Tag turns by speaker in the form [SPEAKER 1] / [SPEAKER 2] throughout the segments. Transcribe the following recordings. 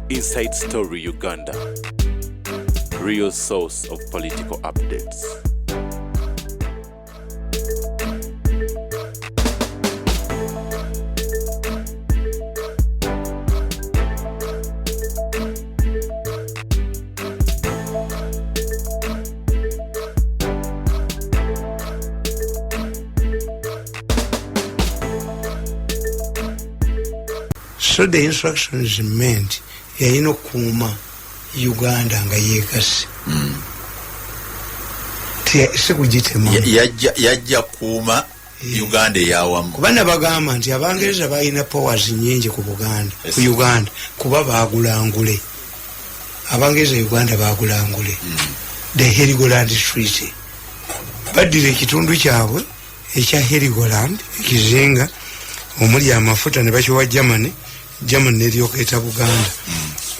[SPEAKER 1] Inside Story Uganda, real source of political updates.
[SPEAKER 2] So the instructions meant yayino kuma Uganda nga yekasi. Si kugitema.
[SPEAKER 3] Yajja kuma Uganda yawamu.
[SPEAKER 2] Kubana bagamba nti Abangereza balina powers nyingi ku Buganda, ku Uganda kuba bagulangule. Abangereza Uganda bagulangule. The Heligoland Treaty. Badire ekitundu kyabwe ekya Heligoland ekizinga omuli amafuta ne bakiwa Germany neryokeeta Buganda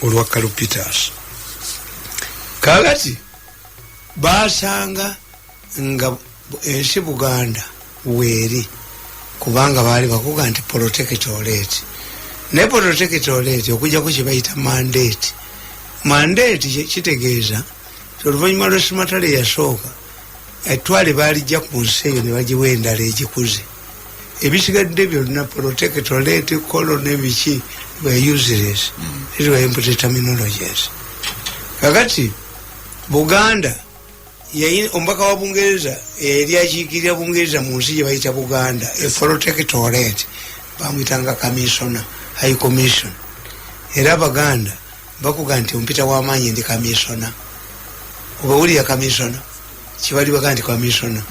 [SPEAKER 2] olwa Karl Peters. Kakati basanga nga ensi Buganda weeri kubanga baali bakuga nti protectorate. Ne protectorate okujjako kye bayita mandate. Mandate kitegeeza oluvannyuma lwa Simatale yasooka ettwale baalijja ku nsi eyo ne bagiwa endala egikuze. Ebisigadde byonna protectorate colony biki were useless. These were imported terminologies. Kakati Buganda yayina omubaka wa Bungereza eri akiikirira Bungereza mu nsi gye bayita Buganda a protectorate bamuyitanga commissioner, high commission. Era Abaganda bakuga nti ompita w'amaanyi ndi commissioner. Oba wuli ya commissioner kibali baga nti commissioner.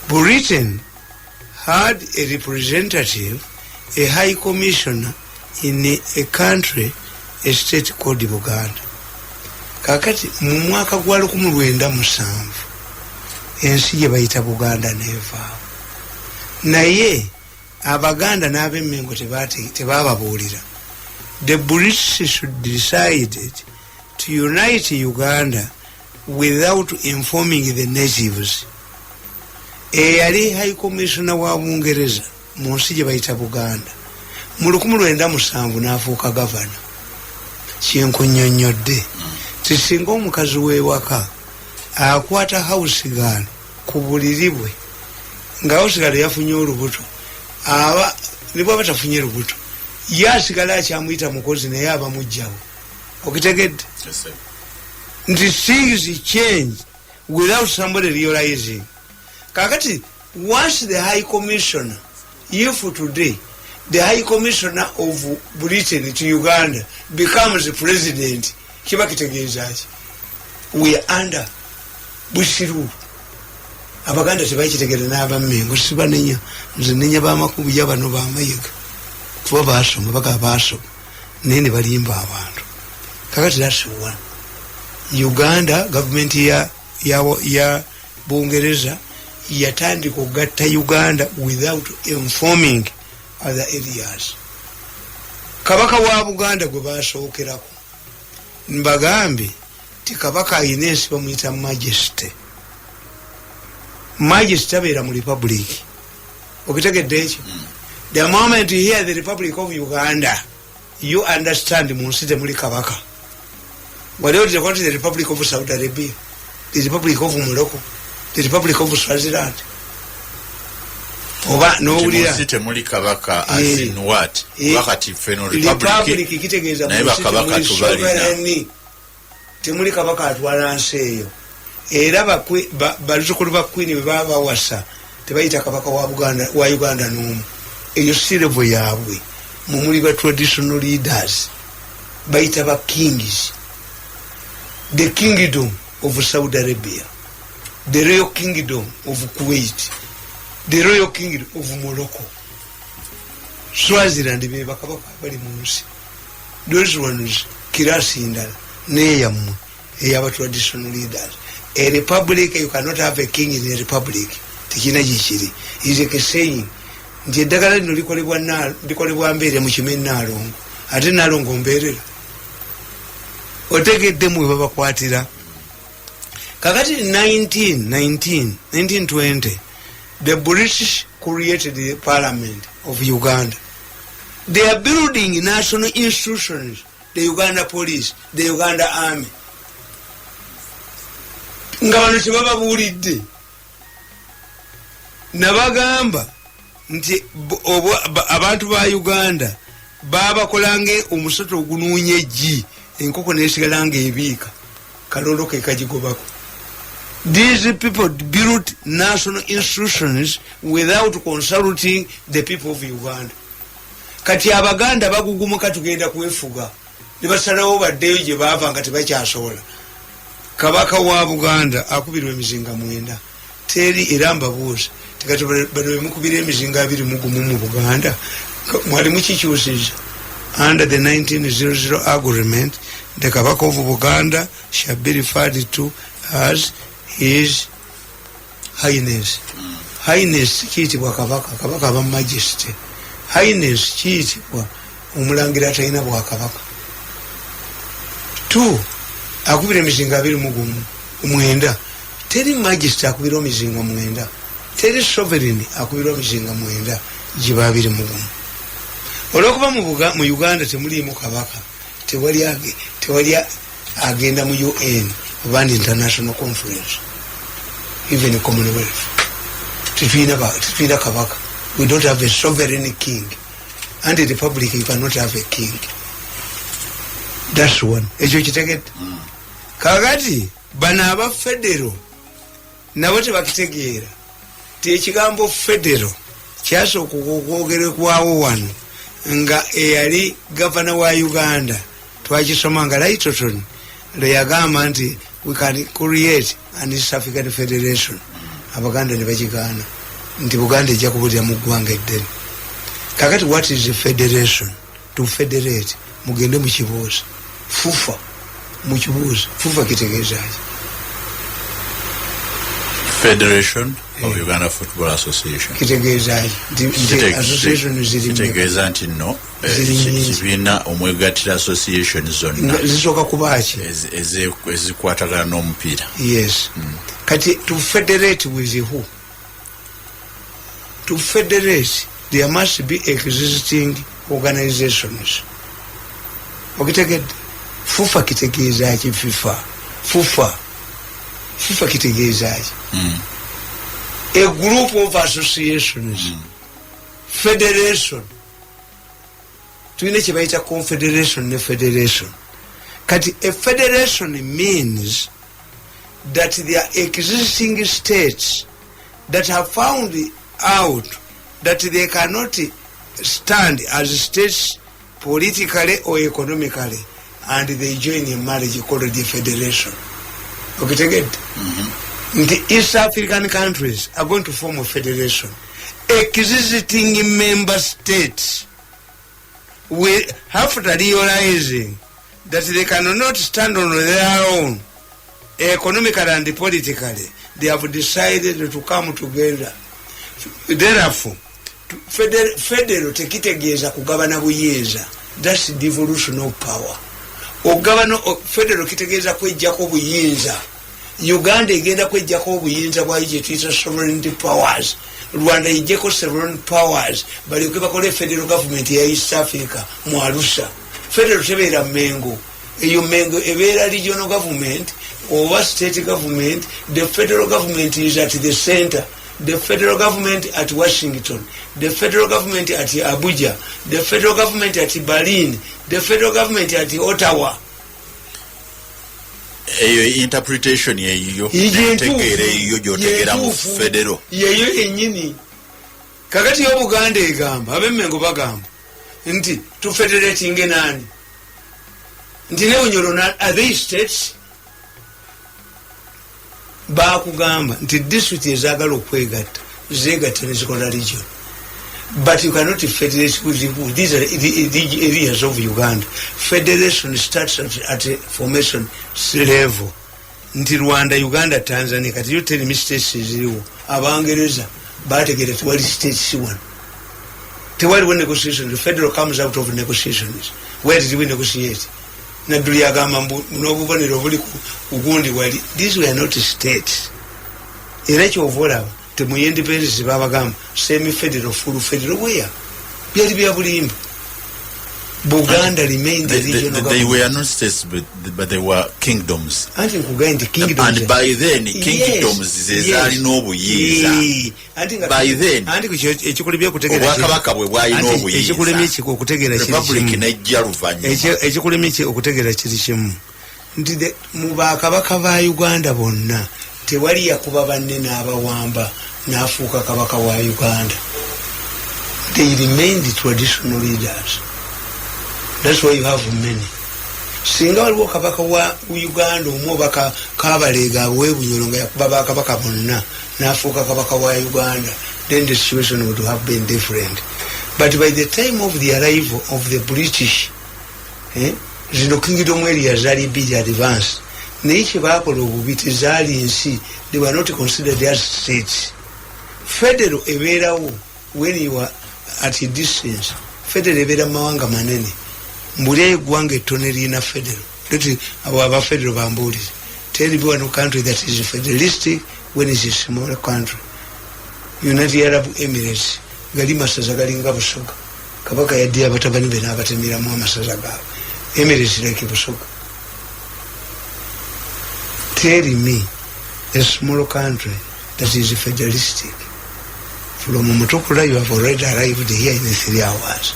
[SPEAKER 2] Britain had a representative, a high commissioner in a country, a state called Uganda. Kakati mu mwaka gwa 1907 ensi gye bayita Buganda neevaawo. Naye Abaganda n'ab'Emmengo tebababuulira. The British decided to unite Uganda without informing the natives. Eyali high commissioner wa Bungereza mu nsi gye bayita Buganda mu 1907 n'afuuka gavana. Kyenkunnyonnyodde tisinga omukazi w'ewaka akwata house girl ku buliri bwe nga house girl yafunye olubuto aba ne bw'aba tafunye lubuto yasigala akyamuyita mukozi naye aba mujjawo. Okitegedde nti things change without somebody realizing. Kakati once the high commissioner, if today the high commissioner of Britain to Uganda becomes the president, kiba kitegeeza ki? We are under Bush rule. Abaganda tebakitegera n'abammengo sibanenya nze nenya b'amakubu y'abano b'amayiga kuba baasoma baga baasoma naye ne balimba abantu. Kakati that's one. Uganda government ya Bungereza yatandika okugatta Uganda without informing other areas. Kabaka wa Buganda gwe basookerako mbagambe ti kabaka ayina ensi bamuyita majesty. Majesty abeera mu republic. Okitegedde ekyo? The moment you hear the Republic of Uganda, you understand mu nsi temuli kabaka. Whatever they call the Republic of Saudi Arabia, the Republic of Morocco, the Republic of Swaziland. Oba no ulira
[SPEAKER 3] temuli kabaka as in what? Wakati feno
[SPEAKER 2] Republic kitegeeza
[SPEAKER 3] naye bakabaka tubalina.
[SPEAKER 2] Temuli kabaka atwala nsi eyo. Era baluzukulu ba Queen bwe baba bawasa tebayita kabaka wa Uganda n'omu. Eyo sirevo yaabwe mumuli ba traditional leaders bayita ba kings. The kingdom of Saudi Arabia, the royal kingdom of Kuwait, the royal kingdom of Morocco, Swaziland be bakabaka bali mu nsi. Those ones kirasi ndala neyamu eyaba traditional leaders. A republic, you cannot have a king in a republic. Tikina jikiri is a saying nti eddagala lino likolebwa mbeere mu kime Nnaalongo ate Nnaalongo mbeerera otegeddemu we babakwatira. Kakati 1920 the British created the Parliament of Uganda. They are building national institutions the Uganda police, the Uganda army. Nga bano tebababuulidde nabagamba nti abantu ba Uganda babakolange omusoto ogunuunya eggi enkoko nesigala nga ebiika kalolo ke kagigobako. These people built national institutions without consulting the people of Uganda. Kati abaganda bagugumuka tugenda kwefuga nebasalawo baddeyo gye baava nga tebakyasobola. Kabaka wa Buganda akubirwa emizinga 9 teri era mbabuuza tekati bano bemukubira emizinga 21 mu Buganda mwali mukikyusiza. Under the 1900 agreement, the Kabaka of Buganda shall be referred to as His Highness. Highness kiyitibwa kabaka, kabaka aba majesty. Highness kiyitibwa omulangira talina bwa kabaka. 2 akubira emizinga 29 teri majesty akubira emizinga 9 teri sovereign akubira emizinga 9 giba 21. Olwokuba mu Uganda temuliimu kabaka tewali agenda mu UN oba international conference even Commonwealth tetulina kabaka. We don't have a sovereign king. And in the republic you cannot have a king. That's one. Ekyo kitegedde. Kakati bano aba federo nabo tebakitegeera ti ekigambo federo kyasooka okwogerekwawo wano nga eyali gavana wa Uganda twakisoma nga Littleton lwe yagamba nti we can create an East African Federation. Abaganda ne bakigaana nti Buganda ejja kubulira mu ggwanga eddene. Kakati what is a federation? To federate mugende mukibuuza fufa mukibuuza fufa kitegeezaki?
[SPEAKER 3] Federation of Uganda Football Association
[SPEAKER 2] kitegeezaki? Association
[SPEAKER 3] kitegeeza nti no kibiina omwegattira association zonna
[SPEAKER 2] zisooka kubaaki
[SPEAKER 3] ezikwatagana n'omupiira.
[SPEAKER 2] Yes. Kati to federate with who? To federate there must be existing organizations. Okitegedde? Fufa kitegeezaki? Fufa kitegeezaki? A group of associations. Federation tulina kye bayita confederation ne federation. Kati a federation means that there are existing states that have found out that they cannot stand as states politically or economically, and they join a marriage called the federation. Okay, the East African countries are going to form a federation. Existing member states will, after realizing that they cannot stand on their own economically and politically, they have decided to come together. Therefore, federal tekitegeeza kugabana buyinza. That's devolution of power. Ogabana federal kitegeeza kwejjako buyinza. Uganda egenda kwejjako obuyinza bwayo gye tuyita sovereignty powers. Rwanda ijjeko sovereign powers. Balyoke bakole federal government ya East Africa mu Arusha. Federal tebeera Mengo. Eyo Mengo ebeera regional government or state government. The federal government is at the center. The federal government at Washington, the federal government at Abuja, the federal government at Berlin, the federal government at Ottawa.
[SPEAKER 3] Interpretation yeyo jotegera mu federal
[SPEAKER 2] yeyo enyini. Kakati yo Buganda egamba abemmengo bagamba nti to federating nani nti ne Nnyo are they states? Bakugamba nti district ezagala okwegatta zegatta nezikola region, but you cannot federate with who. These are the areas of Uganda. Federation starts at a formation level. Nti Rwanda, Uganda, Tanzania kati you tell me states ziriwo Abangereza bategere tewali states one. Tewali when negotiations, the federal comes out of negotiations. Where did we negotiate? Naduli agamba n'obubonero buli ugundi wali. These were not states. Era kyovola temu independence babagamba semi federal full federal where byali bya bulimba. Buganda remained a regional
[SPEAKER 3] They
[SPEAKER 2] government.
[SPEAKER 3] were not states, but they were kingdoms.
[SPEAKER 2] Anti nkugambye kingdoms.
[SPEAKER 3] And by then, kingdoms zezalina obuyiiza. By then,
[SPEAKER 2] ekikulemye okutegeera
[SPEAKER 3] obwakabaka bwe bwalina obuyiiza. Republic nejja luvannyuma.
[SPEAKER 2] Ekikulemye okutegeera kiri kimu. Nti mu bakabaka ba Uganda bonna tewali yakuba banne n'abawamba n'afuuka kabaka wa Uganda. They remained traditional leaders. That's why you have many. Singa waliwo kabaka wa Uganda omu oba Kabalega w'Ebunyoro nga yakuba bakabaka bonna n'afuuka kabaka wa Uganda, then the situation would have been different. But by the time of the arrival of the British, zino kingdom areas zali big advance. Naye kye baakola obubi tezaali nsi, they were not considered as states. Federal ebeerawo when you are at a distance. Federal ebeera mu mawanga manene. Mbuli eggwanga ettono erina federal. Leti abo aba federal bambuulize. Tell me one country that is federalistic when it's a smaller country. United Arab Emirates gali masaza galinga Busoga. Kabaka yaddi abatabani be n'abatemeramu amasaza gaabwe. Emirates like Busoga. Tell me a small country that is federalistic. From Mutukula you have already arrived here in 3 hours.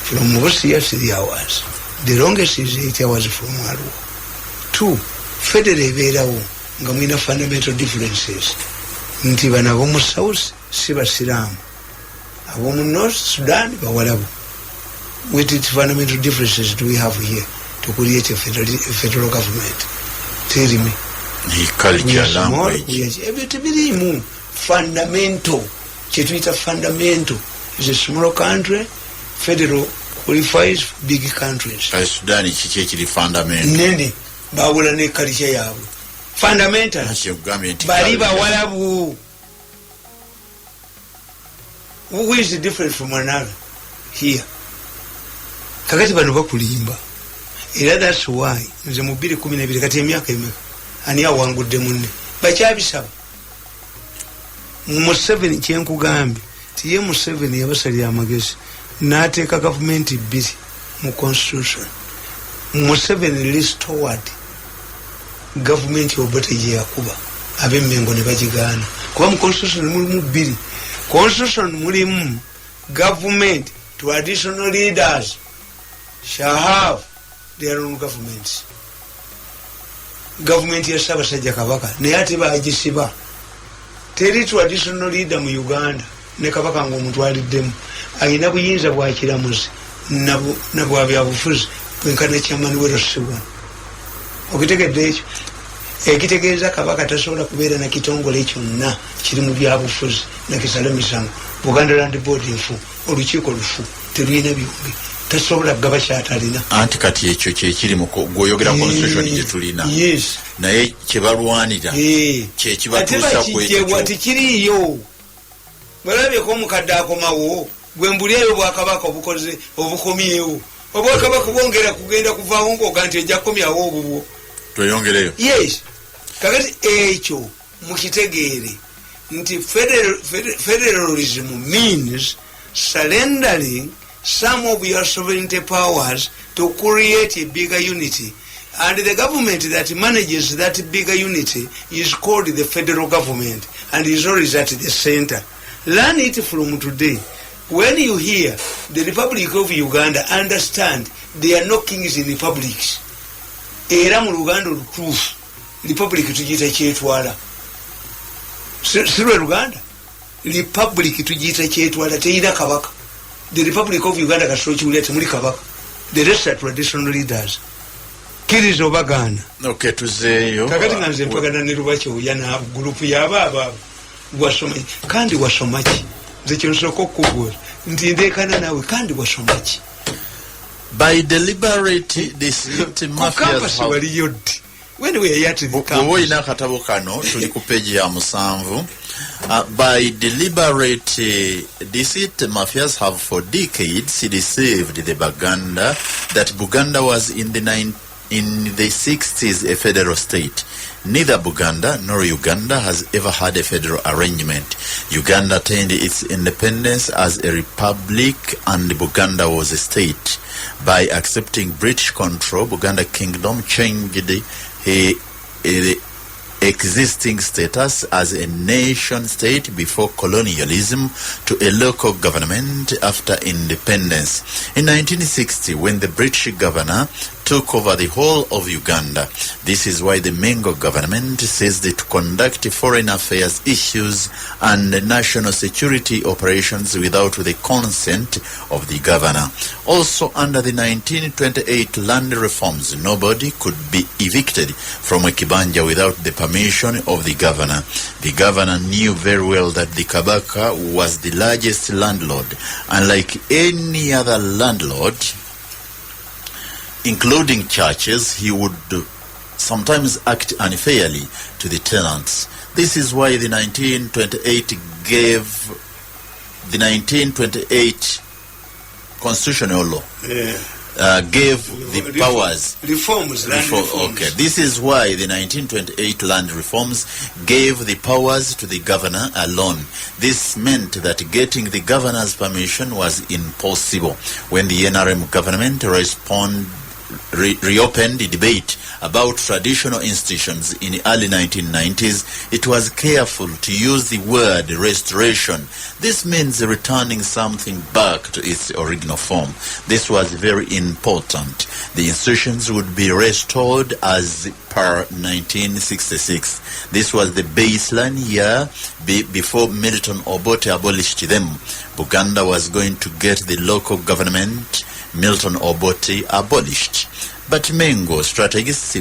[SPEAKER 2] From Mubusia 3 hours. The longest is 8 hours from Arua. 2. Federal ebeerawo nga mwina fundamental differences. Nti bano ab'omu South si basiraamu. Ab'omu North Sudan bawalabu. What fundamental differences do we have here to create a federal government? Tell me.
[SPEAKER 3] Culture, language.
[SPEAKER 2] Everything fundamental. Chetuita fundamental is a small country. Federal qualifies big countries.
[SPEAKER 3] Sudan is fundamental.
[SPEAKER 2] Nene bawula ne culture yaabwe. Fundamental. Bali bawalabu. Who is different from another here? Kakati bano bakulimba. Era that's why nze mu 2012 kati emyaka emeka ani awangudde munne bakyabisaba. Museveni kyenkugambye tiye Museveni yabasalira amagezi n'ateeka gavumenti 2 mu constitution. Museveni restored gavumenti Obote gye yakuba ab'Emmengo ne bagigaana kuba mu constitution mulimu 2. Constitution mulimu government traditional leaders shall have their own governments. Government ya Ssaabasajja Kabaka naye ate baagisiba. Teri traditional leader mu Uganda ne kabaka ng'omuntu aliddemu alina buyinza bwa kiramuzi na bwa byabufuzi bwenkana kyamani werosibwa. Okitegedde ekyo ekitegeeza kabaka tasobola kubeera na kitongole kyonna kiri mu byabufuzi nakisala misango. Buganda Land Board nfu, olukiiko lufu, terulina byombi, tasobola kugaba kyatalina.
[SPEAKER 3] Anti kati ekyo kyekiri gw'oyogera constitution gye tulina.
[SPEAKER 2] Yes.
[SPEAKER 3] Naye kyebalwanira kyekibatuusa
[SPEAKER 2] kwekyo tikiriiyo. Balabyeko omukadde akomawo gwe mbulyeyo bwakabaka obukoze obukomyewo. Obwakabaka bwongera kugenda kuvaawo ng'oga nti ejja kukomyawo obubwo.
[SPEAKER 3] Tweyongereyo.
[SPEAKER 2] Yes. Kakati ekyo mukitegeere nti federalism means surrendering some of your sovereignty powers to create a bigger unity. And the government that manages that bigger unity is called the federal government and is always at the center. Learn it from today. When you hear the Republic of Uganda, understand there are no kings in republics. Era mu Luganda olutuufu Republic tugiyita kyetwala. Sirwe Luganda Republic tugiyita kyetwala teyina kabaka. The Republic of Uganda kasoro kiwulira temuli kabaka. The rest are traditional leaders. Kirizo bagana.
[SPEAKER 3] Okay, tuzeeyo.
[SPEAKER 2] Kakati nga nze mpagana ne Lubakyoya na gurupu y'abaaba wasoma kandi wasoma ki? Nze kyonsoko okubuuza nti ndeekana naawe kandi wasoma ki?
[SPEAKER 3] By deliberate deceit mafias have...
[SPEAKER 2] When we are at the
[SPEAKER 3] by deliberate deceit, mafias have for decades deceived the Buganda that Buganda was in the in the 60s a federal state. Neither Buganda nor Uganda has ever had a federal arrangement. Uganda attained its independence as a republic and Buganda was a state. By accepting British control, Buganda Kingdom changed the existing status as a nation state before colonialism to a local government after independence. In 1960, when the British governor took over the whole of Uganda, this is why the Mengo government says to conduct foreign affairs issues and national security operations without the consent of the governor. Also, under the 1928 land reforms, nobody could be evicted from a kibanja without the permission of the governor. The governor knew very well that the Kabaka was the largest landlord, and like any other landlord, including churches, he would sometimes act unfairly to the tenants. This is why the 1928 constitutional law gave the powers.
[SPEAKER 2] Reforms.
[SPEAKER 3] Okay, this is why the 1928 land reforms gave the powers to the governor alone. This meant that getting the governor's permission was impossible. When the NRM government reopened the debate about traditional institutions in the early 1990s, it was careful to use the word restoration. This means returning something back to its original form. This was very important. The institutions would be restored as per 1966. This was the baseline year before Milton Obote abolished them. Buganda was going to get the local government Milton Obote abolished. But Mengo strategists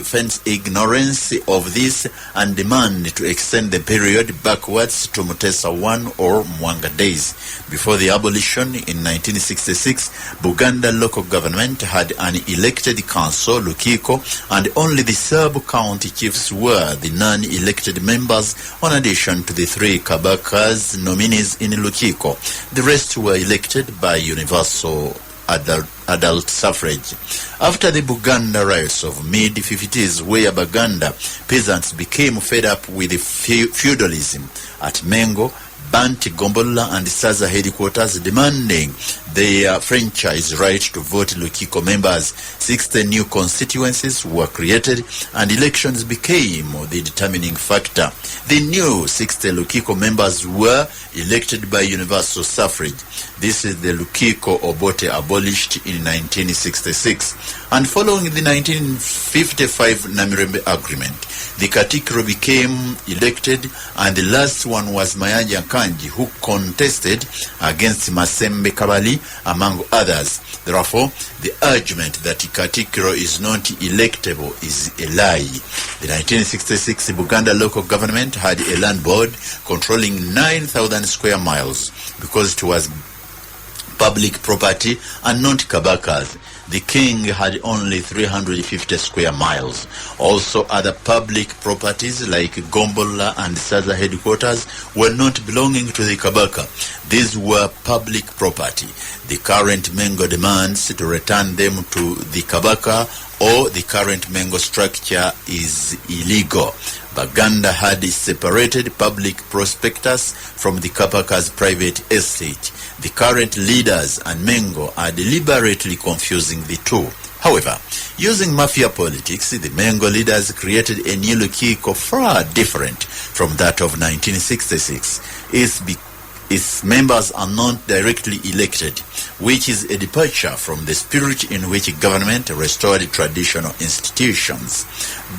[SPEAKER 3] fence ignorance of this and demand to extend the period backwards to Mutesa I or Mwanga days. Before the abolition in 1966, Buganda local government had an elected council, Lukiko, and only the sub-county chiefs were the non-elected members, in addition to the 3 Kabakas nominees in Lukiko. The rest were elected by universal adult suffrage. After the Buganda riots of mid-50s, where Baganda peasants became fed up with feudalism at Mengo, Banti, Gombola and Saza headquarters demanding their franchise right to vote Lukiko members. 60 new constituencies were created and elections became the determining factor. The new 60 Lukiko members were elected by universal suffrage. This is the Lukiko Obote abolished in 1966. And following the 1955 Namirembe Agreement, the Katikiro became elected, and the last one was Mayanja Kanji, who contested against Masembe Kabali, among others. Therefore, the argument that Katikiro is not electable is a lie. The 1966 Buganda local government had a land board controlling 9,000 square miles because it was public property and not Kabaka's. The king had only 350 square miles. Also, other public properties like Gombola and Saza headquarters were not belonging to the Kabaka. These were public property. The current Mengo demands to return them to the Kabaka, or the current Mengo structure is illegal. Baganda had separated public prospectus from the Kabaka's private estate. The current leaders and Mengo are deliberately confusing the two. However, using mafia politics, the Mengo leaders created a new Lukiko far different from that of 1966. Its members are not directly elected, which is a departure from the spirit in which government restored traditional institutions.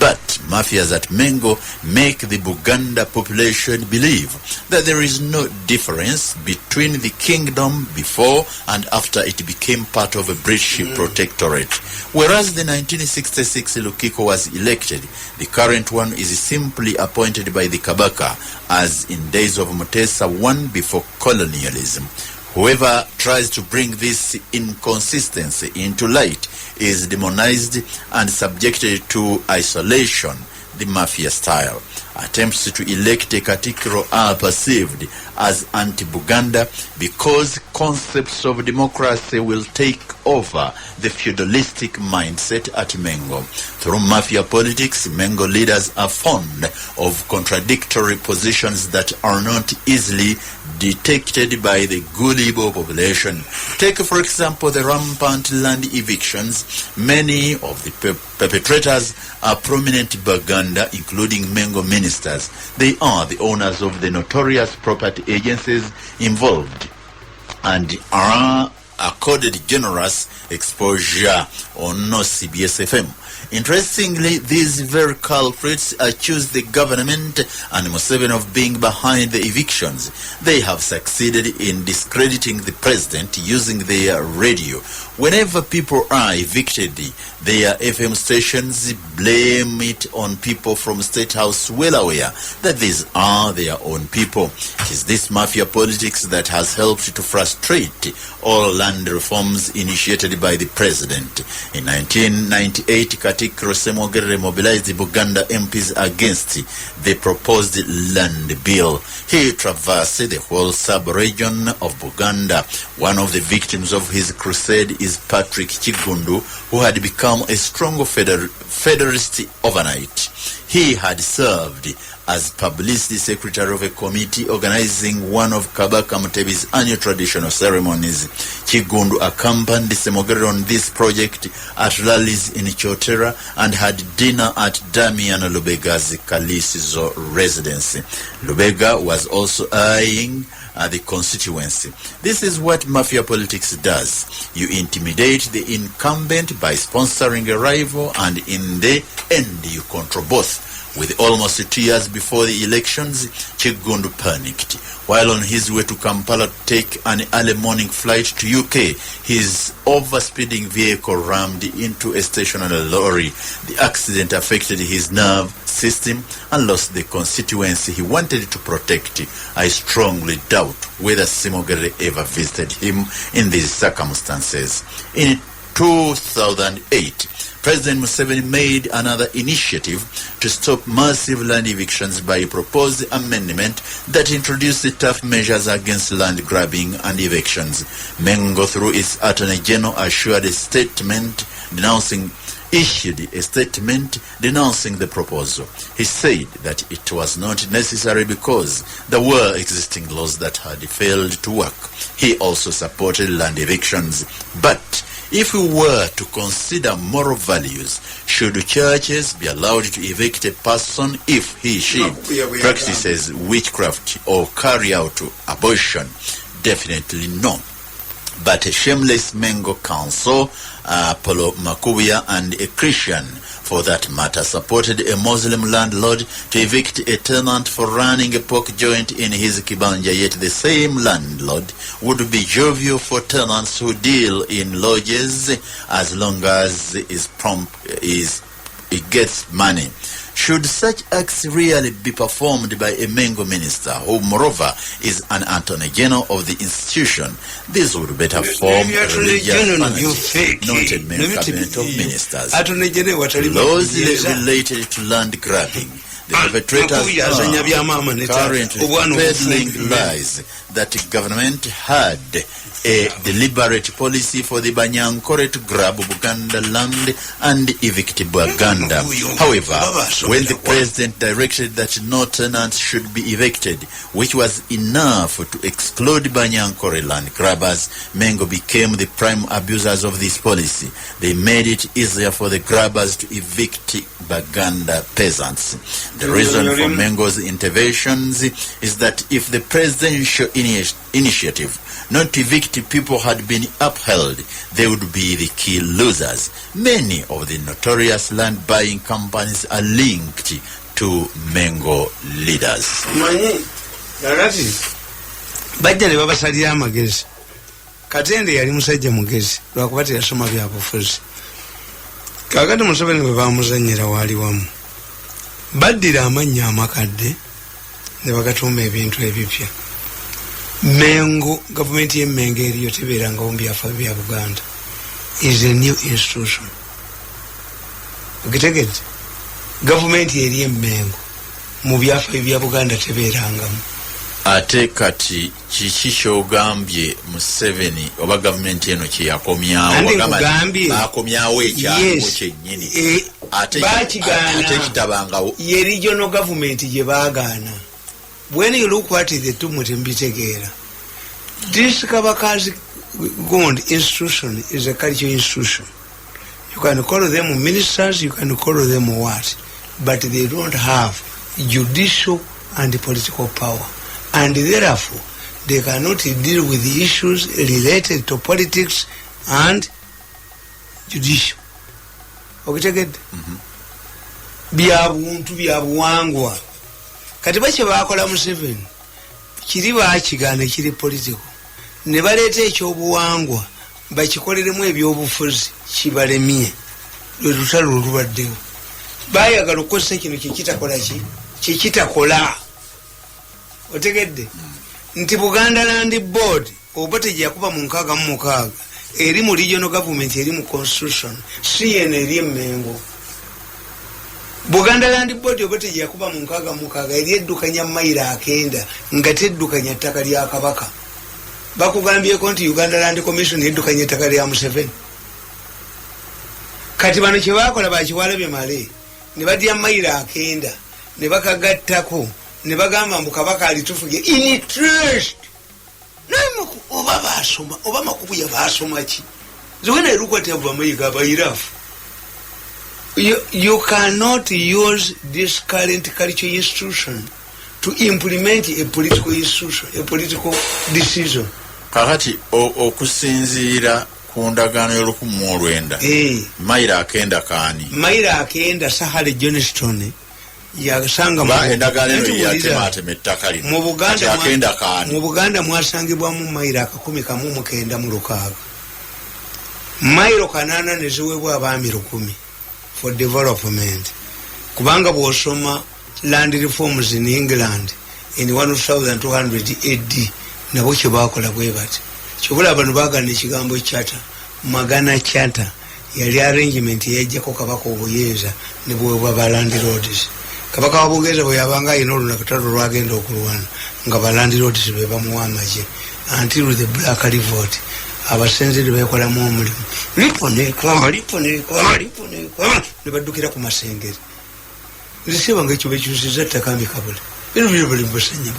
[SPEAKER 3] But mafias at Mengo make the Buganda population believe that there is no difference between the kingdom before and after it became part of a British protectorate. Whereas the 1966 Lukiko was elected, the current one is simply appointed by the Kabaka, as in days of Mutesa I before colonialism. Whoever tries to bring this inconsistency into light is demonized and subjected to isolation. the mafia style. Attempts to elect a Katikiro are perceived as anti-Buganda because concepts of democracy will take over the feudalistic mindset at Mengo. Through mafia politics, Mengo leaders are fond of contradictory positions that are not easily detected by the Gulibo population. Take, for example, the rampant land evictions. Many of the perpetrators are prominent Baganda, including Mengo ministers. They are the owners of the notorious property agencies involved and are accorded generous exposure on CBS FM. Interestingly, these very culprits accuse the government and Museveni of being behind the evictions. They have succeeded in discrediting the president using their radio. Whenever people are evicted, their FM stations blame it on people from State House, well aware that these are their own people. It is this mafia politics that has helped to frustrate all land reforms initiated by the president. In 1998, Katikiro Semogere mobilized the Buganda MPs against the proposed land bill. He traversed the whole sub-region of Buganda. One of the victims of his crusade is Patrick Chigundu, who had become a strong federalist overnight. He had served as publicity secretary of a committee organizing one of Kabaka Mutebi's annual traditional ceremonies. Chigundu accompanied Semogere on this project at rallies in Chotera and had dinner at Damian Lubega's Kalisizo residence. Lubega was also eyeing the constituency. This is what mafia politics does. You intimidate the incumbent by sponsoring a rival, and in the end you control both. With almost 2 years before the elections, Chigundu panicked. While on his way to Kampala to take an early morning flight to UK, his overspeeding vehicle rammed into a stationary lorry. The accident affected his nerve system and lost the constituency he wanted to protect. I strongly doubt whether Semogere ever visited him in these circumstances. In 2008, President Museveni made another initiative to stop massive land evictions by a proposed amendment that introduced tough measures against land grabbing and evictions. Mengo, through its Attorney General, issued a statement issued a statement denouncing the proposal. He said that it was not necessary because there were existing laws that had failed to work. He also supported land evictions. But if we were to consider moral values, should churches be allowed to evict a person if she practices witchcraft or carry out abortion? Definitely no. But a shameless Mengo council, Polo Makuya, and a Christian, for that matter, supported a Muslim landlord to evict a tenant for running a pork joint in his kibanja, yet the same landlord would be jovial for tenants who deal in lodges as long as it gets money. Should such acts really be performed by a Mengo minister, who moreover is an Attorney General of the institution? This would better form a religious function, not a mere cabinet of ministers. Laws related to land grabbing. The perpetrators are currently peddling lies that the government had a deliberate policy for the Banyankore to grab Buganda land and evict Buganda. However, when the president directed that no tenants should be evicted, which was enough to exclude Banyankore land grabbers, Mengo became the prime abusers of this policy. They made it easier for the grabbers to evict Baganda peasants. The reason for Mengo's interventions is that if the presidential initiative not to evict people had been upheld, they would be the key losers. Many of the notorious land buying companies are linked to Mengo leaders.
[SPEAKER 2] Bajjale babasalira amagezi. Katende yali musajja mugezi lwakuba teyasoma byabufuzi. Kakati Museveni bwe bamuzannyira waali wamu. Baddira amannya amakadde ne bagatuuma ebintu ebipya. Mengo, government ye Mengo eriyo tebeerangawo mu byafa bya Buganda is a new institution. Okitegedde? gavumenti eri emmengo mu byafaayo bya Buganda tebeerangamu.
[SPEAKER 3] Ate kati kiki kyogambye Museveni oba gavumenti eno kyeyakomyawo bakomyawo ekyango kyennyini ate kitabangawo
[SPEAKER 2] ye regional government gye baagaana. When you look what is the tumute mbitegeera, this Kabakazi Gond institution is a cultural institution. You can call them ministers, you can call them what, but they don't have judicial and political power, and therefore they cannot deal with the issues related to politics and judicial. Okay, byabuntu byabuwangwa kati bakye bakola Museveni kiri bakigaana kiri political ne baleeta ekyobuwangwa bakikoleremu ebyobufuzi kibalemye lwetutalo olubaddewo bayagala okukozesa kino kyekitakola kyekitakola otegedde nti Buganda Land Board oba tejakuba mu 66 eri mu regional government eri mu constitution si yene eri emmengo. Buganda Land Board oba tejakuba mu 66 eri eddukanya mayiro 9 nga teddukanya ttaka lya Kabaka. Bakugambyeko nti Uganda Land Commission eddukanya ettaka lya Museveni. Kati bano kye bakola bakiwalabye male ne badya mayiro 9 ne bakagattako ne bagamba mbu Kabaka alitufuge in trust. Namuku oba basoma oba makubu ya basoma ki zowena erukwate ava mayiga abayirafu. You cannot use this current cultural institution to implement a political institution, a political decision.
[SPEAKER 3] Kakati okusinziira ku ndagaano y'Olukumi mayiro 9 kaani
[SPEAKER 2] mayiro 9 Sahara Johnston yasanga mu Buganda mwasangibwamu mayiro 10 mu 6 mayiro 8 ne ziweebwa abaami 10 for development. Kubanga bw'osoma land reforms in England in 1200 AD nabo kye bakola bwe bati kyobula bano baagana ekigambo charter magana charter yali arrangement yajjako Kabaka obuyinza ne bwewa ba landlords. Kabaka wa Buganda bwe yabanga ayina olunakatalo lwagenda okulwana nga ba landlords be bamuwa amagye until the black revolt abasenzeri bekolamu omulimu liponeka ne baddukira ku masengeri lisibanga ekyo bekyusiza ttakambi kabula bino bino bali mbusanya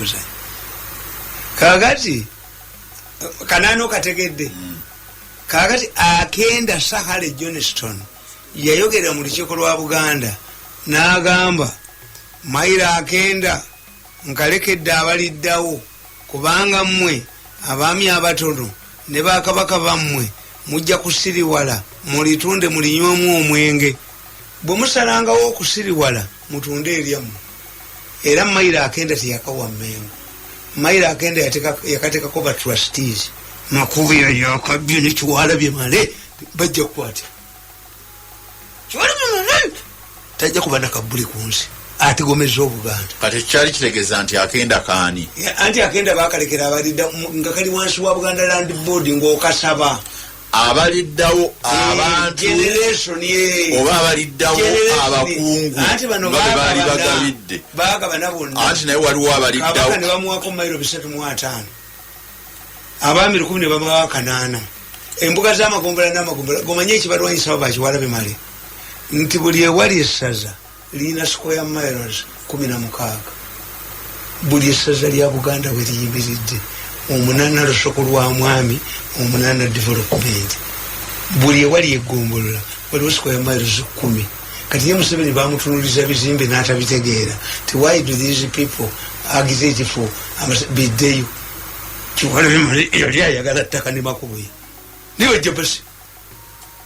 [SPEAKER 2] kakati kanano kategedde kakati akenda Sahara Johnston yayogera mu lukiiko lwa Buganda n'agamba mayiro 9 nkalekedde abaliddawo kubanga mmwe abaami abatono ne bakabaka bammwe mujja kusiriwala mulitunde mulinywamu omwenge bwe musalangawo okusiriwala mutunde eryammwe era mayiro 9 teyakawa Mmengo. Mayiro 9 yakateekako ba trustees makubu yakabye ne Kiwalabye male bajja kukwata Kiwalabye male tajja kuba na kabuli ku nsi atigomeza Obuganda.
[SPEAKER 3] Kati kyali kitegeeza nti 9 kaani
[SPEAKER 2] anti 9 bakalekera abalidda nga kali wansi wa Buganda Land Board ng'okasaba abaliddawo abantu generation oba abaliddawo abakungu
[SPEAKER 3] anti bano baali bagabidde
[SPEAKER 2] bagabana bonna
[SPEAKER 3] anti naye waliwo abaliddawo
[SPEAKER 2] ne bamuwako mayiro 305 abaami 10 ne bamuwa 8 embuga z'amagombolola n'amagombolola gomanye ekibalwanyisa abo bakiwalabe male nti buli ewali essaza lina square miles 16 buli essaza lya Buganda bwe liyimiridde 8 lusoko lwa mwami 8 development buli ewali egombolola waliwo square miles 10 kati ye Museveni bamutunuliza bizimbe n'atabitegeera ti why do these people agitate for biddeyo Kiwalabye yali ayagala ttaka ne makubo ye niwe jebasi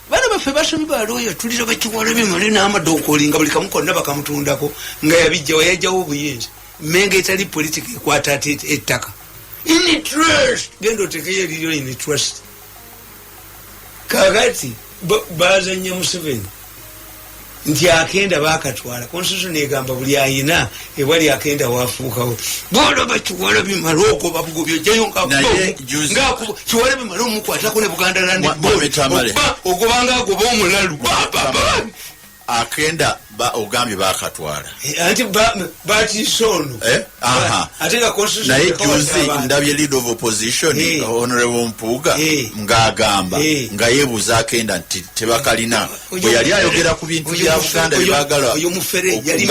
[SPEAKER 2] bana baffe basomi balooya tulira bakiwalabye male n'amadookoli nga buli kamu konna bakamutundako nga yabijjawo yajjawo obuyinza Mmengo etali politika ekwata ate ettaka in trust genda otekeyo eriro in trust. Kakati bazanya Museveni nti 9 bakatwala constitution egamba buli ayina ewali 9 wafuukawo bono bakiwalabye maloko babugobyo jayo nga kiwalabye malo mukwatako ne Buganda Land Board ogobanga agoba omulalu
[SPEAKER 3] akenda ogambye bakatwala
[SPEAKER 2] anti batisono ateka constitution
[SPEAKER 3] naye juzi ndabye leader of opposition honorable Mpuuga ng'agamba nga yeebuuza akenda nti tebakalina bwe yali ayogera ku bintu bya Buganda byebagala
[SPEAKER 2] oyo mufere yali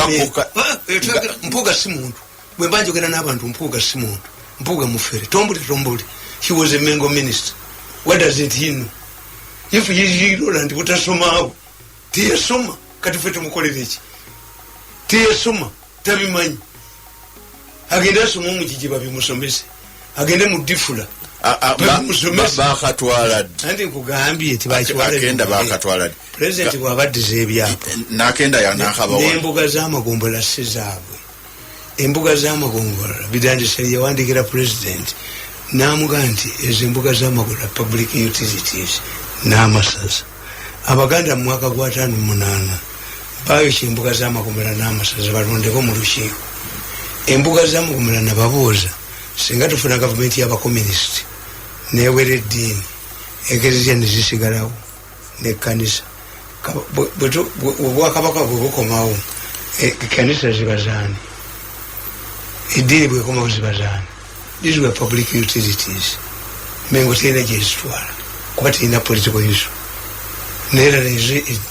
[SPEAKER 2] Mpuuga si muntu bwe banjogera n'abantu Mpuuga si muntu Mpuuga mufere tombuli he was a Mengo minister. What does it he know? If he is ignorant butasomaawo tiyesoma kati ffe tumukolere ki tiyesoma tabimanyi agende asoma omukijiba bimusomese agende mu difula
[SPEAKER 3] bakatwala
[SPEAKER 2] anti nkugambye tibakiwalagenda
[SPEAKER 3] bakatwala
[SPEAKER 2] president bw'abaddiza ebyapa
[SPEAKER 3] nakenda yanakabawa
[SPEAKER 2] n'embuga z'amagombola si zaabwe embuga z'amagombola bidandisa yawandikira president n'amuga nti ezo embuga z'amagombola public utilities n'amasaza abaganda mu mwaka gwa 58 bayokya embuga z'amagombola n'amasaza balondeko mu lukiiko embuga z'amagombola nababooza singa tufuna gavumenti y'abakomunisiti newera eddiini ekereziya nezisigalawo nekkanisa obwakabaka bwe bukomawo ekkanisa zibazaani eddiini bwekomawo zibazaani these were public utilities mengo terina gyezitwala kuba terina political issue neera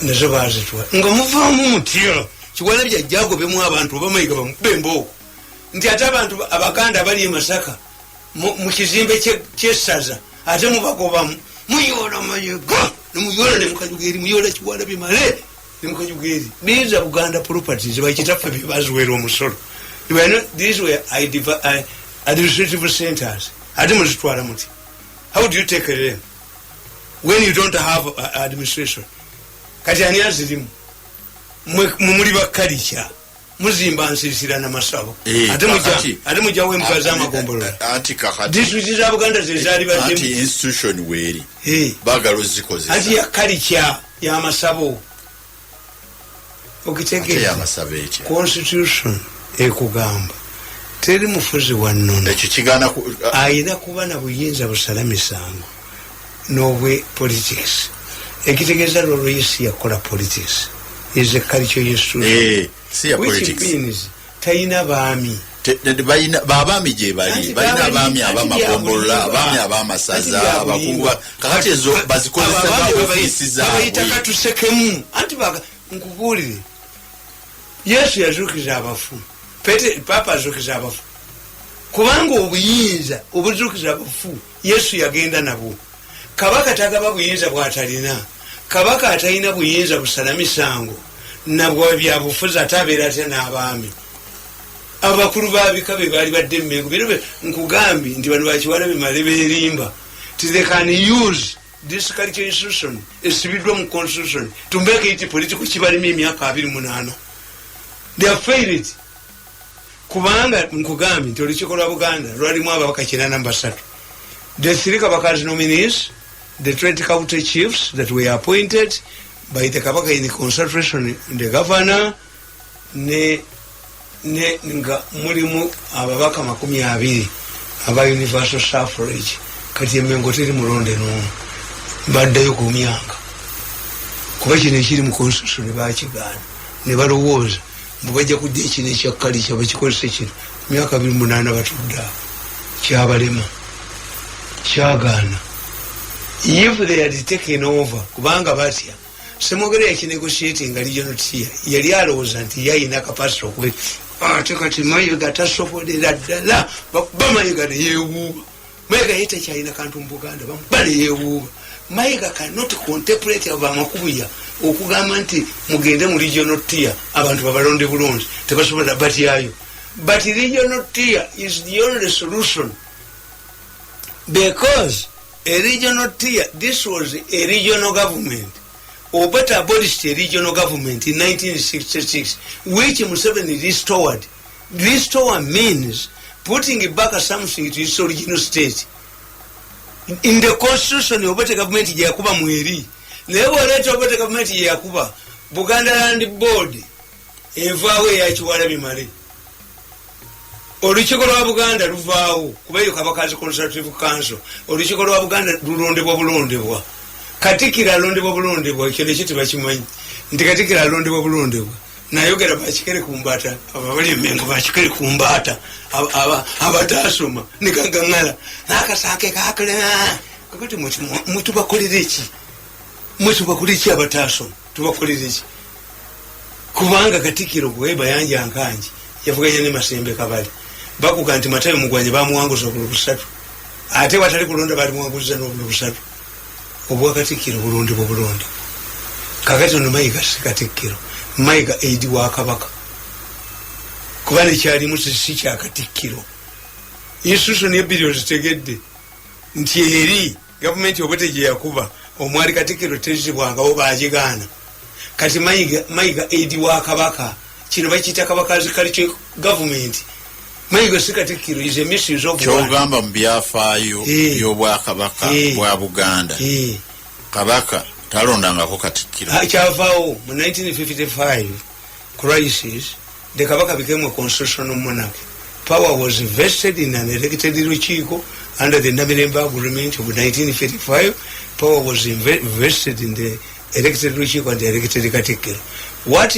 [SPEAKER 2] nazo bazitwala nga muvaamu mutya kiwala byajjagobemu abantu oba mayiga bembooko nti ate abantu abaganda abali e Masaka mu kizimbe kyesaza ate mubagobamu muyola mayiga nemuyoola nemukajugeri muyola kiwala bimale nemukajugeri biza Buganda properties bakitaffe bebaziwera omusolo. These were administrative centers. Ate muzitwala muti. How do you take it in when you don't have administration? Kati ani azirimu mumuli bakalicha muzimba nsisira na masabo ate mujawe embuga z'amagombolola
[SPEAKER 3] anti kakati
[SPEAKER 2] district za Buganda zezali bazemu
[SPEAKER 3] anti institution weri bagalo zikoze
[SPEAKER 2] anti ya kalicha ya masabo okitege
[SPEAKER 3] ya masabeche
[SPEAKER 2] constitution ekugamba teri mufuzi wannono
[SPEAKER 3] ekyo kigana
[SPEAKER 2] ayina kuba na buyinza busala misango n'obwe politics ekitegeeza lolo yesi yakola politics is a culture institution
[SPEAKER 3] si ya politics
[SPEAKER 2] tayina baami
[SPEAKER 3] baabami gye bali balina abaami abamagombolola abaami abamasaza abakungu kakati ezo bazikozesa nga ofiisi zaabwe
[SPEAKER 2] katusekemu anti nkubuulire Yesu yazuukiza abafu papa azuukiza abafu kubanga obuyinza obuzuukiza abafu Yesu yagenda nabwo kabaka tagaba buyinza bwatalina kabaka atalina buyinza busala misango nabwo byabufuzi atabeera ate n'abaami abakulu babika be baali badde mmengo biro nkugambi nti bano bakiwala bimale beerimba they can use this culture institution esibiddwa mu constitution to make it political kibalimu emyaka 28 they have failed it kubanga nkugambi nti olukiiko lwa Buganda lwalimu ababaka 93 the 3 kabakazi nominees the 20 county chiefs that were appointed by the kabaka in consultation the governor nga mulimu ababaka 20 aba universal suffrage kati emengo teri mulonde n'omu baddayo ku myaka kuba kino ekiri mu constitution bakigaana ne balowooza mubajja kudda ekino ekyakkalica bakikozese kino myaka 28 batudda kyabalema kyagaana if they had taken over kubanga batya semogere yakinegotiating regional tier yali alowooza nti yayina capacity okuba ate kati mayiga tasobolera ddala bamayiga neyeewuuba mayiga ye tekyalina kantu mu Buganda bamuba neyeewuuba mayiga cannot contemplate abamakubuya okugamba nti mugende mu regional tier abantu babalonde bulungi tebasobola batyayo but regional tier is the only solution because a regional tier, this was a regional government Obata abolished a regional government in 1966 which Museveni restored. Restore means putting back something to its original state. In the constitution Obata government yakuba mweri nebo leto Obata government yakuba Buganda Land Board evaawe yakiwala bimale olukiiko lwa Buganda luvaawo kubayo kabakazi consultative council olukiiko lwa Buganda lulondebwa bulondebwa katikira alondebwa bulondebwa ekyo nekyo tebakimanyi nti Katikkiro alondebwa bulondebwa nayogera bakikere kumbata ababali emengo bakikere kumbata abatasoma nikangangala nakasake kakale kakati mutubakolera iki abatasoma tubakolera iki kubanga Katikkiro gweba yanja nkanji yavuganya ne Masembe Kabali bakuga nti Matayo Mugwanya bamuwanguza ku lusatu ate watali kulonda bali muwanguza no lusatu obwa Katikkiro bulonde kakati ono Mayiga si Katikkiro Mayiga aidi wa Kabaka kubanga kyali musisi kya Katikkiro institution ye billion zitegedde nti eri government oboteje yakuba omwali Katikkiro tezibwanga oba ajigana kati Mayiga aidi wa Kabaka kino bakita Kabaka zikali government Mayiga si Katikkiro is a misuse of
[SPEAKER 3] kyogamba mu byafaayo by'obwa Kabaka bwa Buganda Kabaka talondangako Katikkiro
[SPEAKER 2] kyavaawo mu 1955 crisis the Kabaka became a constitutional monarch. Power was vested in an elected Luchiko under the Namirembe Agreement of 1955. Power was vested in the elected Luchiko and the elected Katikkiro. What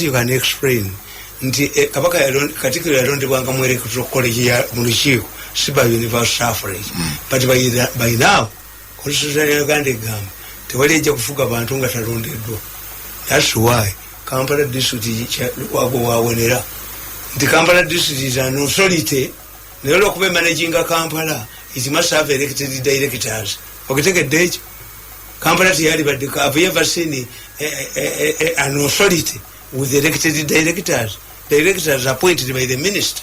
[SPEAKER 2] you can explain? Nti Kabaka Katikkiro yalondebwanga mu electoral college ya Luchiko si by universal suffrage. But by now constitution ya Uganda egamba tewali ejja kufuga bantu nga talondeddwa. That's why Kampala district wawonera nti Kampala district is an authority nero okube managing Kampala it must have elected directors. Okitegedde ekyo Kampala tiyali badde have you ever seen an authority with elected directors? Directors appointed by the minister,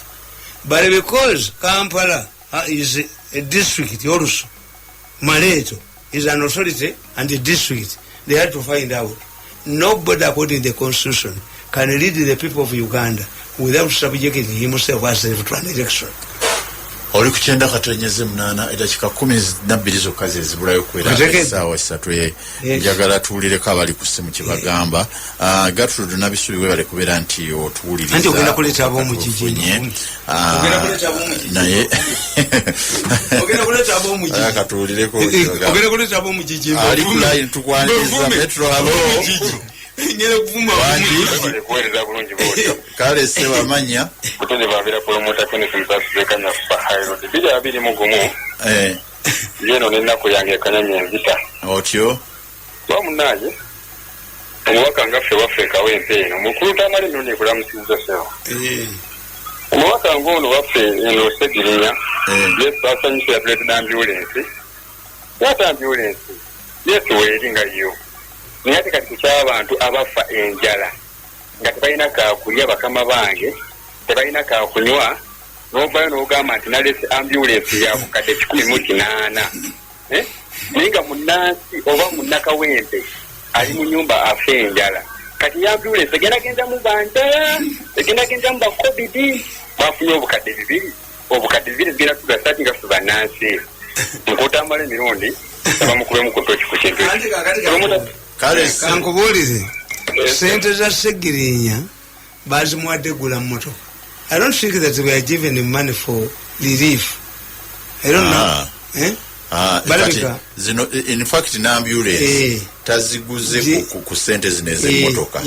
[SPEAKER 2] but because Kampala is a district also Mareto is an authority and a district, they had to find out nobody according to the constitution can lead the people of Uganda without subjecting himself as to an election.
[SPEAKER 3] Oli kukyenda katonyeze munana edakika 12 zokka zibulayo kwera sawa 3 njagala tuwulireko abali ku ssimu kye bagamba Gertrude nabisubiwe bale kubeera nti otuwuliriza
[SPEAKER 2] anti ogenda kuleta ab'omugigi
[SPEAKER 3] naye
[SPEAKER 2] ogenda kuleta ab'omugigi
[SPEAKER 3] akatuwulireko
[SPEAKER 2] ogenda kuleta ab'omugigi
[SPEAKER 3] ali kulayi tukwaniriza metro alo
[SPEAKER 2] ngere kuvuma
[SPEAKER 4] wandi kuwereza bulungi bwotyo
[SPEAKER 3] kale se bamanya
[SPEAKER 4] kutonde babira promota kene kumtasubekanya fahairo bija abiri mugumu yeno nenako yange kanyanya nzita
[SPEAKER 3] otyo
[SPEAKER 4] bamunaje omwaka ngaffe waffe kawempe eno mukulu Tamale Mirundi kulamusiza sewa omwaka ngono waffe eno segirinya yes basanyisa ya president ambulance yata ambulance yes weringa yo niyati kati ky'abantu abafa enjala nga tebalina kakulya bakama bange tebalina kakunywa n'ovayo n'ogamba nti nalese ambulance ya bukadde 18 naye nga munnansi oba munnakawempe ali mu nyumba afa enjala kati ya ambulance egendagenda mu banjala egendagenda mu baCOVID bafunye obukadde 2 zigenda tugasati nga ffe bannansi Tamale Mirundi abamukube mu kutoki ku kintu
[SPEAKER 2] kankubulire sente za Segirinya bazimuwadde gula mmotoka. I don't think that we are given the money for relief. I don't know.
[SPEAKER 3] Zino, in fact in ambulance taziguze ku sente zineze mmotoka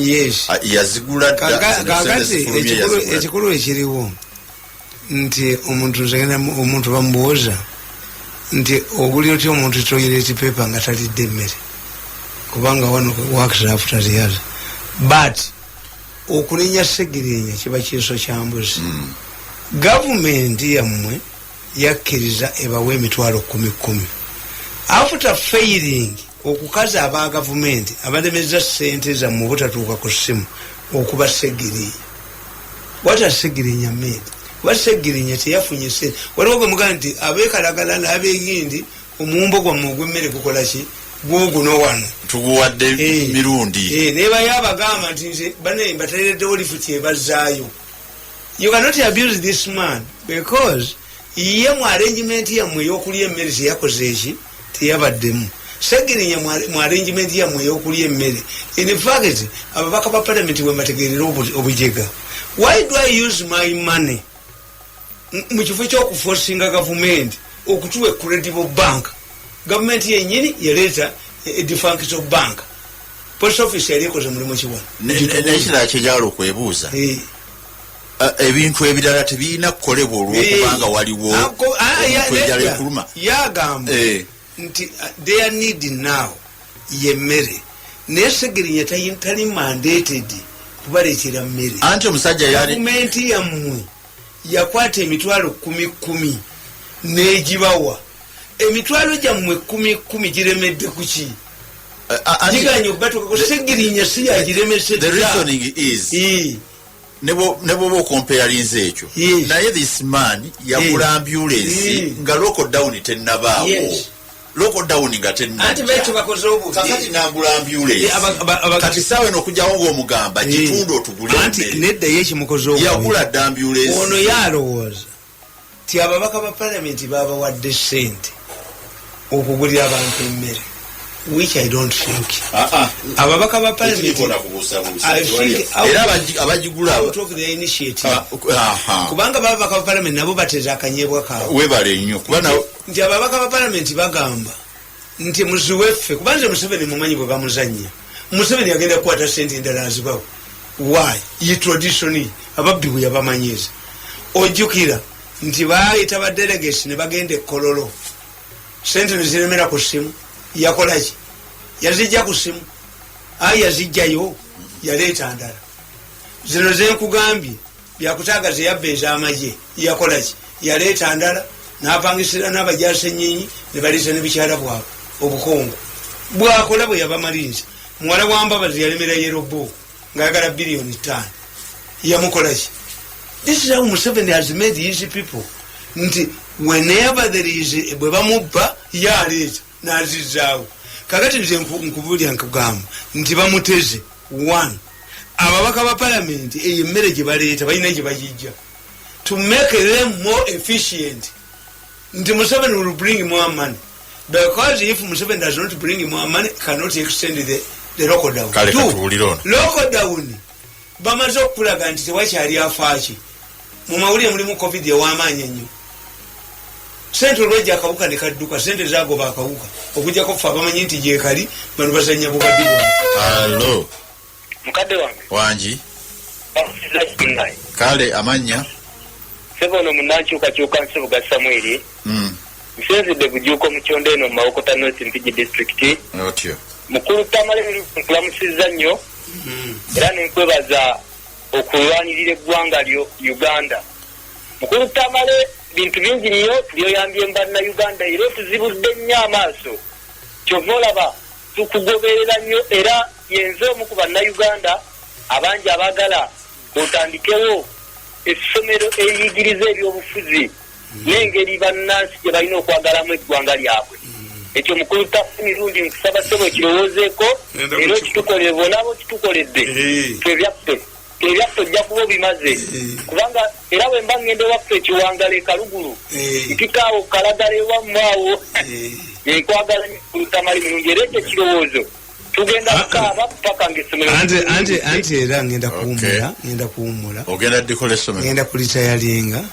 [SPEAKER 3] yazigula
[SPEAKER 2] kakati ekikulu ekiriwo nti omuntu bamubuuza nti oguli otya omuntu toilet paper nga talidde emmere kubanga wano works after the other but okulinya Segirinya kiba kiso kya mbuzi gavumenti yammwe yakkiriza ebawe emitwalo 10 after failing okukaza aba gavumenti abalemeza sente za mu butatuuka ku ssimu okuba Segirinya what a Segirinya made what Segirinya teyafunye sente waliwo gwe mugaa nti abeekalagala n'abeegindi omuwumbo gwammwe ogw'emmere gukola ki guguno wano
[SPEAKER 3] tuguwadde Mirundi
[SPEAKER 2] neba yabagamba nti nze bane mbatayireddewo lifuti ebazaayo. You cannot abuse this man because ye mu arrangement yammwe ey'okulya emmere teyakoze eki teyabaddemu. Segirinya mu arrangement yammwe ey'okulya emmere in fact ababaka ba parliament bwe mbategeerera obujega. Why do I use my money mu kifo ky'okuforcinga gavumenti okutuwa credible bank? Government yenyini yaleta a defunct bank post office yali ekoze mulimu kiwano
[SPEAKER 3] nekirala kyejalo kwebuuza ebintu ebirala tebirina kukolebwa olwokubanga waliwo ekuluma
[SPEAKER 2] yagamba nti their need now yemmere naye Segirinya tali mandated kubaleetera mmere
[SPEAKER 3] anti omusajja
[SPEAKER 2] gavumenti yammwe yakwata emitwalo 10,000 negibawa emitwalo gyammwe 10,000 giremedde kuki giganye okubatukako Segirinya si yagiremese
[SPEAKER 3] the reasoning is nebo comparinze ekyo naye this man yagula ambulance nga local down tennabaawo local down nga kakati nagula ambulance kati sawe n'okujjawo ng'omugamba kitundu otugule
[SPEAKER 2] anti nedda ye kimukoze obubi
[SPEAKER 3] yagula dda ambulance
[SPEAKER 2] ono yalowooza ti ababaka ba palamenti babawadde ssente okugulira abantu emmere which I don't think ababaka ba palamenti
[SPEAKER 3] era abagigula
[SPEAKER 2] out of the initiative kubanga ababaka ba palamenti nabo bateza akanyebwa kaabwe
[SPEAKER 3] webale nnyo kubana
[SPEAKER 2] nti ababaka ba palamenti bagamba nti muziweffe kubanze Museveni mumanyi bwe bamuzannya Museveni yagenda kukwata ssente endala azibawo why ye tradition ababbi bwe yabamanyiza ojjukira nti baayita ba delegates ne bagenda Kololo ssente neziremera ku ssimu yakolaki yazijja ku ssimu yazijjayo yaleeta ndala zino zenkugambye byakutaagaza yabba ez'amagye yakolaki yaleeta ndala n'apangisira n'abajaasa ennyinyi ne baliisa n'ebikyala bwabwe obukongo bwakola bwe yabamaliriza muwala wa Mbabazi yalemera Yerobo ng'ayagala billion 5 yamukolaki this is how Museveni has made easy people nti whenever there is bwe bamubba yaleeta n'azizaawo kakati nze nkubulya nkugamba nti bamuteze 1 ababaka ba palamenti eyo emmere gye baleeta balina gye bagijja to make them more efficient nti Museveni will bring more money because if Museveni does not bring more money cannot extend the local down local down bamaze okulaga nti tewakyali afaaki mu mawulire mulimu covid ew'amaanyi ennyo sente olwejja akawuka ne kadduka sente zagoba akawuka okujjako kufa bamanyi nti gyekali bano bazanya bukaddi
[SPEAKER 3] alo
[SPEAKER 4] mukadde wange
[SPEAKER 3] wangi kale amanya
[SPEAKER 4] sebono munankyukakyuka nsibuga Samwiri nsenzidde bujuuko mu Kyondo eno mu Mawokota North Mpigi District
[SPEAKER 3] otyo
[SPEAKER 4] mukulu Tamale Mirundi nkulamusizza nnyo era nenkwebaza okulwanirira eggwanga lyo Uganda mukulu Tamale bintu bingi nnyo byoyambye mbanna Uganda era tuzibudde nnyo amaaso kyova olaba tukugoberera nnyo era yenze omu ku banna Uganda abangi abagala otandikewo essomero eriyigiriza ebyobufuzi n'engeri bannansi gye balina okwagalamu eggwanga lyabwe ekyo mukulu Tamale Mirundi nkusaba ssebo kirowoozeeko era okitukolere bonabo kitukoledde twebyaffe ojja kuba obimaze kubanga era bwe mba ngende waffe ekiwangala ekalugulu nkikaawo kalagala ewammwe enkwagala mukulu Tamale Mirundi era ekyo ekirowoozo tugenda kukaaba paka ng'essomero
[SPEAKER 2] anti era ngenda kuwummula
[SPEAKER 3] ogenda ddikola essomero
[SPEAKER 2] ngenda kulitayalinga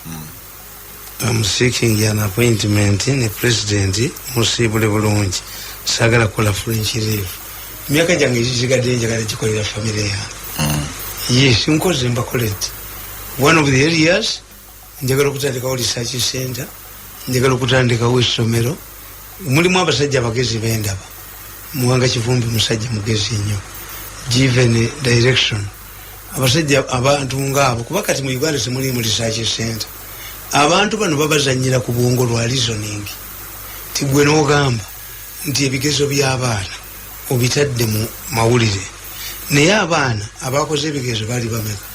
[SPEAKER 2] I'm seeking an appointment ne president musiibule bulungi saagala kukola French leave emyaka gyange egizigadde njagala gikolera famire yange yes nkoze mbakolete one of the areas njagala okutandikawo research center njagala okutandikawo essomero mulimu abasajja abagezi bendaba Muwanga Kivumbi musajja mugezi nnyo given direction abasajja abantu ngaabo kuba kati mu Uganda temuli mu research center abantu bano babazanyira ku bwongo lwa reasoning tigwe n'ogamba nti ebigezo by'abaana obitadde mu mawulire naye abaana abakoze ebigezo bali bameka